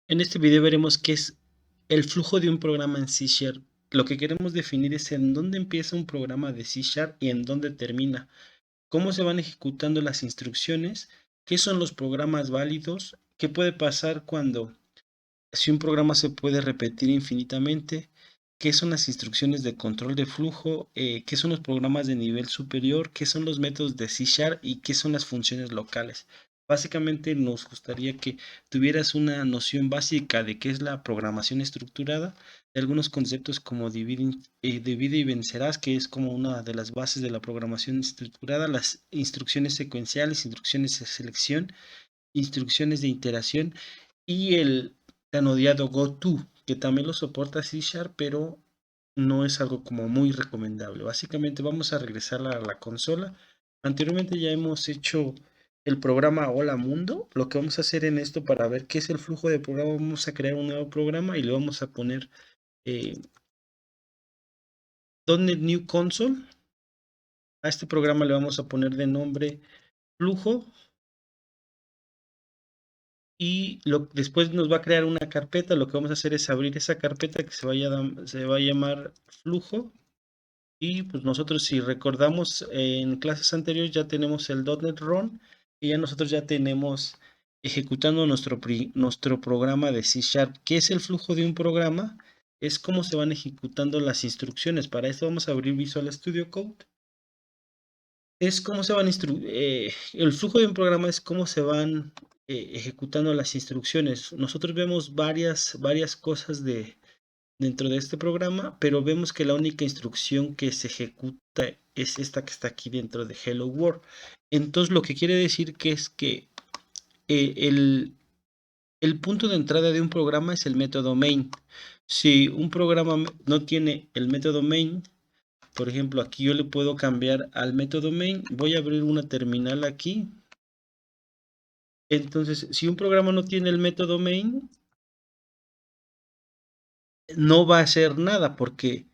En este video veremos qué es el flujo de un programa en C Sharp. Lo que queremos definir es en dónde empieza un programa de C Sharp y en dónde termina, cómo se van ejecutando las instrucciones, qué son los programas válidos, qué puede pasar si un programa se puede repetir infinitamente, qué son las instrucciones de control de flujo, qué son los programas de nivel superior, qué son los métodos de C Sharp y qué son las funciones locales. Básicamente nos gustaría que tuvieras una noción básica de qué es la programación estructurada, de algunos conceptos como divide y vencerás, que es como una de las bases de la programación estructurada, las instrucciones secuenciales, instrucciones de selección, instrucciones de iteración y el tan odiado GoTo, que también lo soporta C Sharp, pero no es algo como muy recomendable. Básicamente vamos a regresar a la consola. Anteriormente ya hemos hecho el programa Hola Mundo. Lo que vamos a hacer en esto para ver qué es el flujo de programa, vamos a crear un nuevo programa y le vamos a poner .NET New Console. A este programa le vamos a poner de nombre flujo y después nos va a crear una carpeta. Lo que vamos a hacer es abrir esa carpeta que se va a llamar flujo. Y pues nosotros, si recordamos, en clases anteriores ya tenemos el .NET Run y ya nosotros ya tenemos ejecutando nuestro programa de C Sharp. ¿Qué es el flujo de un programa? Es cómo se van ejecutando las instrucciones. Para esto vamos a abrir Visual Studio Code. Es cómo se van el flujo de un programa es cómo se van ejecutando las instrucciones. Nosotros vemos varias cosas dentro de este programa, pero vemos que la única instrucción que se ejecuta es esta que está aquí dentro de Hello World. Entonces lo que quiere decir que es que eh, el, el punto de entrada de un programa es el método main. Si un programa no tiene el método main, por ejemplo, aquí yo le puedo cambiar al método main. Voy a abrir una terminal aquí. Entonces, si un programa no tiene el método main, no va a hacer nada porque,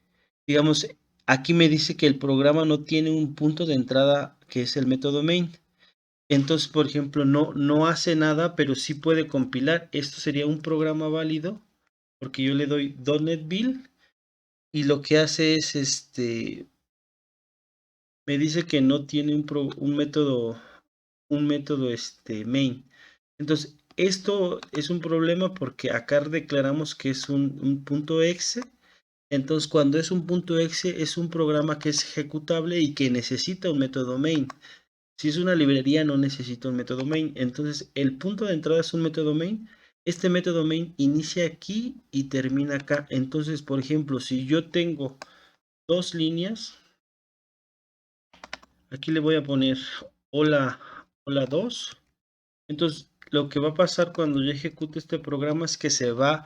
digamos, aquí me dice que el programa no tiene un punto de entrada que es el método main. Entonces, por ejemplo, no hace nada, pero sí puede compilar. Esto sería un programa válido porque yo le doy .NET Build y lo que hace es me dice que no tiene un método main. Entonces, esto es un problema porque acá declaramos que es un punto exe. Entonces, cuando es un punto exe, es un programa que es ejecutable y que necesita un método main. Si es una librería, no necesita un método main. Entonces, el punto de entrada es un método main. Este método main inicia aquí y termina acá. Entonces, por ejemplo, si yo tengo dos líneas, aquí le voy a poner hola, hola 2. Entonces, lo que va a pasar cuando yo ejecute este programa es que va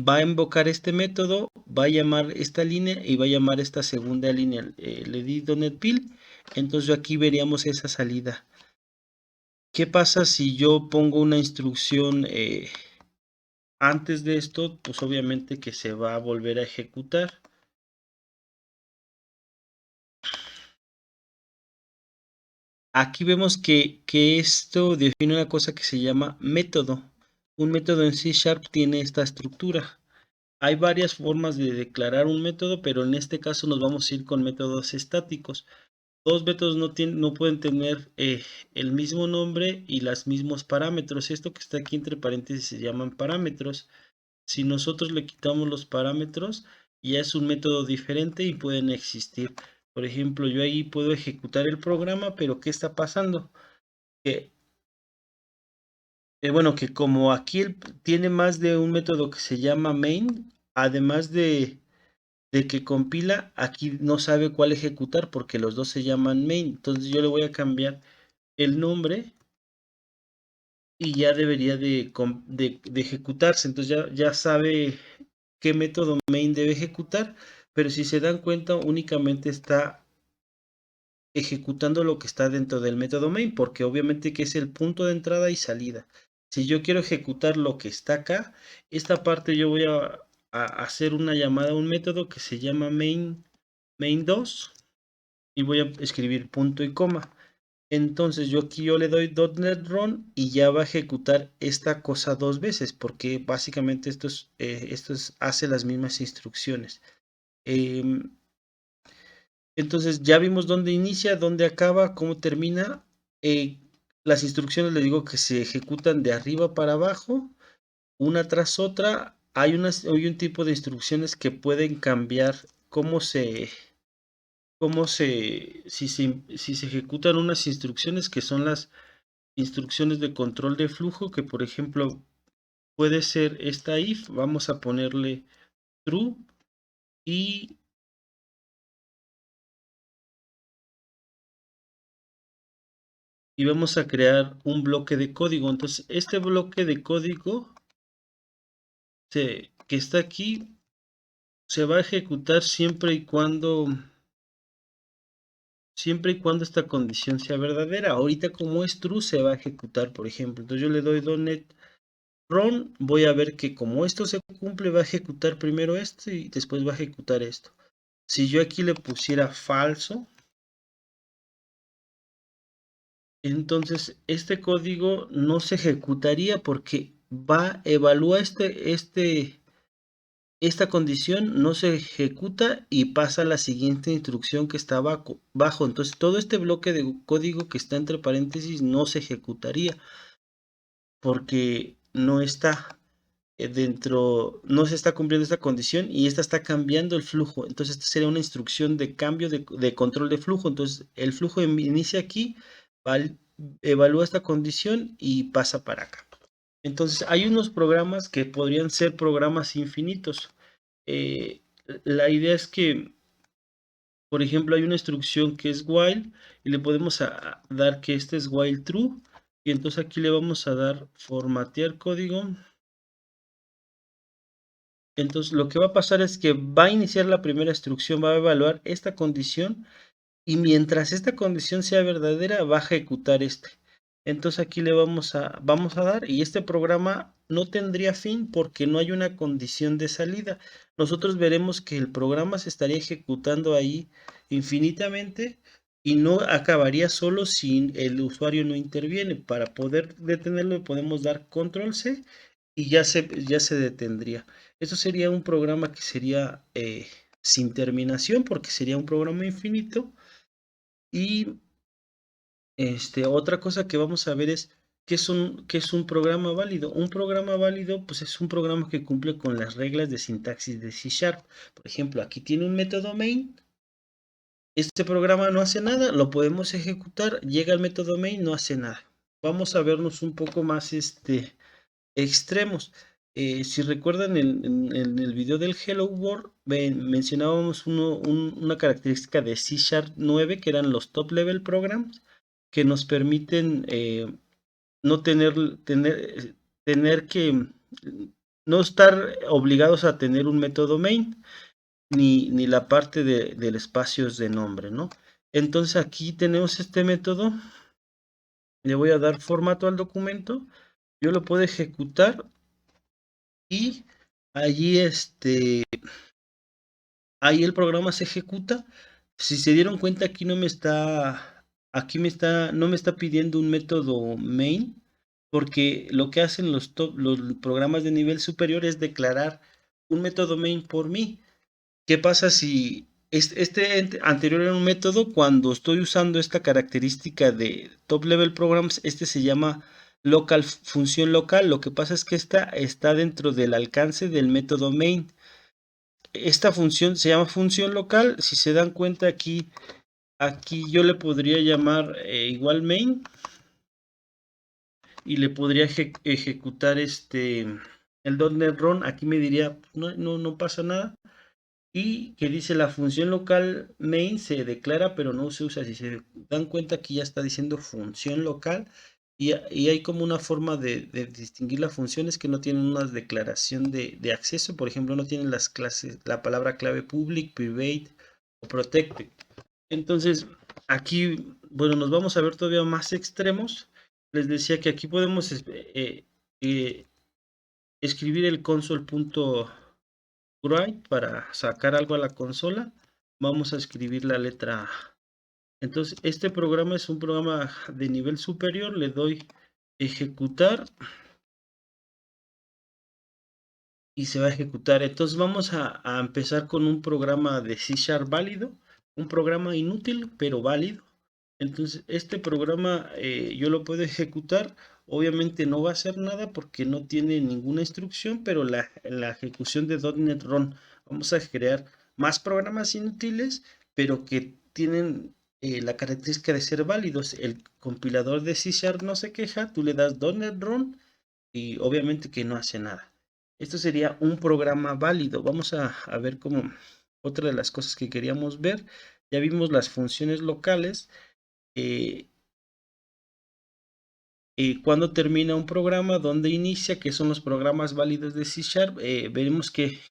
a invocar este método, va a llamar esta línea y va a llamar esta segunda línea. Le di .NET Build, entonces aquí veríamos esa salida. ¿Qué pasa si yo pongo una instrucción antes de esto? Pues obviamente que se va a volver a ejecutar. Aquí vemos que esto define una cosa que se llama método. Un método en C Sharp tiene esta estructura. Hay varias formas de declarar un método, pero en este caso nos vamos a ir con métodos estáticos. Dos métodos no pueden tener el mismo nombre y los mismos parámetros. Esto que está aquí entre paréntesis se llaman parámetros. Si nosotros le quitamos los parámetros, ya es un método diferente y pueden existir. Por ejemplo, yo ahí puedo ejecutar el programa, pero ¿qué está pasando? Que, bueno, que como aquí tiene más de un método que se llama main, además de que compila, aquí no sabe cuál ejecutar porque los dos se llaman main. Entonces yo le voy a cambiar el nombre y ya debería de ejecutarse. Entonces ya sabe qué método main debe ejecutar, pero si se dan cuenta únicamente está ejecutando lo que está dentro del método main, porque obviamente que es el punto de entrada y salida. Si yo quiero ejecutar lo que está acá, esta parte yo voy a hacer una llamada a un método que se llama main 2 y voy a escribir punto y coma. Entonces yo le doy .NET Run y ya va a ejecutar esta cosa 2 veces, porque básicamente hace las mismas instrucciones. Em, entonces ya vimos dónde inicia, dónde acaba, cómo termina. Las instrucciones le digo que se ejecutan de arriba para abajo, una tras otra. Hay un tipo de instrucciones que pueden cambiar si se ejecutan unas instrucciones que son las instrucciones de control de flujo, que por ejemplo puede ser esta if, vamos a ponerle true y vamos a crear un bloque de código. Entonces este bloque de código que está aquí se va a ejecutar siempre y cuando esta condición sea verdadera. Ahorita como es true se va a ejecutar, por ejemplo. Entonces yo le doy .NET Run, voy a ver que como esto se cumple va a ejecutar primero esto y después va a ejecutar esto. Si yo aquí le pusiera falso, entonces este código no se ejecutaría porque evalúa esta condición, no se ejecuta y pasa a la siguiente instrucción que está bajo. Entonces todo este bloque de código que está entre paréntesis no se ejecutaría porque no está no se está cumpliendo esta condición y esta está cambiando el flujo. Entonces esta sería una instrucción de cambio de control de flujo. Entonces el flujo inicia aquí, evalúa esta condición y pasa para acá. Entonces hay unos programas que podrían ser programas infinitos. La idea es que, por ejemplo, hay una instrucción que es while y le podemos dar que este es while true, y entonces aquí le vamos a dar formatear código. Entonces lo que va a pasar es que va a iniciar la primera instrucción, va a evaluar esta condición y mientras esta condición sea verdadera va a ejecutar este. Entonces aquí le vamos a dar, y este programa no tendría fin porque no hay una condición de salida. Nosotros veremos que el programa se estaría ejecutando ahí infinitamente y no acabaría solo si el usuario no interviene. Para poder detenerlo podemos dar control C y ya se detendría. Esto sería un programa que sería sin terminación porque sería un programa infinito. Y otra cosa que vamos a ver es qué es un programa válido. Un programa válido pues es un programa que cumple con las reglas de sintaxis de C#. Por ejemplo, aquí tiene un método main. Este programa no hace nada, lo podemos ejecutar, llega el método main, no hace nada. Vamos a vernos un poco más extremos. Si recuerdan en el video del Hello World, mencionábamos una característica de C# 9 que eran los top level programs que nos permiten no tener que no estar obligados a tener un método main ni la parte del espacio de nombre, ¿no? Entonces aquí tenemos este método, le voy a dar formato al documento, yo lo puedo ejecutar y allí ahí el programa se ejecuta. Si se dieron cuenta, no me está pidiendo un método main, porque lo que hacen los programas de nivel superior es declarar un método main por mí. ¿Qué pasa si este anterior era un método? Cuando estoy usando esta característica de top level programs, se llama función local. Lo que pasa es que esta está dentro del alcance del método main. Esta función se llama función local. Si se dan cuenta aquí yo le podría llamar igual main y le podría ejecutar el .NET Run. Aquí me diría no pasa nada. Y que dice la función local main se declara pero no se usa. Si se dan cuenta aquí ya está diciendo función local y hay como una forma de distinguir las funciones que no tienen una declaración de acceso. Por ejemplo, no tienen la palabra clave public, private o protected. Entonces aquí, bueno, nos vamos a ver todavía más extremos. Les decía que aquí podemos escribir el console.write para sacar algo a la consola. Vamos a escribir la letra Entonces, este programa es un programa de nivel superior, le doy ejecutar y se va a ejecutar. Entonces vamos a empezar con un programa de C# válido, un programa inútil pero válido. Entonces este programa yo lo puedo ejecutar. Obviamente no va a hacer nada porque no tiene ninguna instrucción, pero la ejecución de .NET Run, vamos a crear más programas inútiles, pero que tienen la característica de ser válidos. El compilador de C# no se queja, tú le das .NET Run y obviamente que no hace nada. Esto sería un programa válido. Vamos a ver como otra de las cosas que queríamos ver. Ya vimos las funciones locales. eh, Cuando termina un programa, dónde inicia, que son los programas válidos de C Sharp. Veremos que